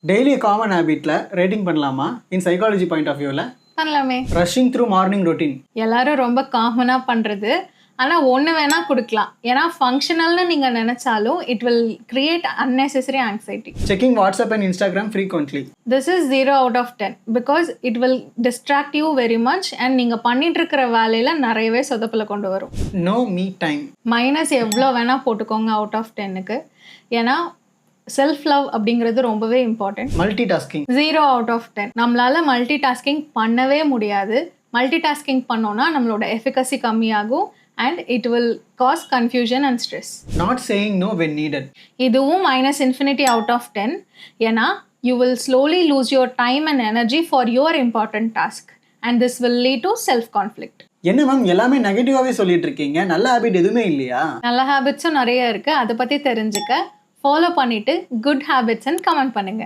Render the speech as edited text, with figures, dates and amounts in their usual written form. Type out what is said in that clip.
Daily common ஹேபிட்ல rating பண்ணலாமா இன் psychology point of வியூவில்? பண்ணலாமே. ரஷ்ஷிங் த்ரூ மார்னிங் ரொட்டீன் எல்லாரும் ரொம்ப காமனாக பண்ணுறது. ஆனால் ஒன்று வேணால் கொடுக்கலாம். ஏன்னா ஃபங்க்ஷனல்னு நீங்கள் நினச்சாலும் it will create unnecessary anxiety. Checking WhatsApp and Instagram frequently. This is 0 out of 10 because it will distract you very much and நீங்கள் பண்ணிட்டு இருக்கிற வேலையில் நிறையவே சொதப்பில் கொண்டு வரும். Know me time. மைனஸ் எவ்வளோ வேணால் போட்டுக்கோங்க அவுட் ஆஃப் 10க்கு. ஏன்னா செல்ஃப் லவ் அப்படிங்கிறது ரொம்பவே important. Multi tasking 0 out of 10. நம்மளால் மல்டி டாஸ்கிங் பண்ணவே முடியாது. மல்டி டாஸ்கிங் பண்ணோன்னா நம்மளோட எஃபிகசி கம்மியாகும் and it will cause confusion and stress. Not saying no when needed. இதுவும் -infinity out of 10. ஏன்னா you will slowly lose your time and energy for your important task and this will lead to self-conflict. என்ன ma'am எல்லாமே நெகட்டிவாகவே சொல்லிட்டு இருக்கீங்க, நல்ல habit எதுவுமே இல்லையா? நல்ல ஹேபிட்ஸும் நிறைய இருக்குது. அதை பற்றி தெரிஞ்சுக்க ஃபாலோ பண்ணிவிட்டு குட் ஹேபிட்ஸ்ன்னு கமெண்ட் பண்ணுங்கள்.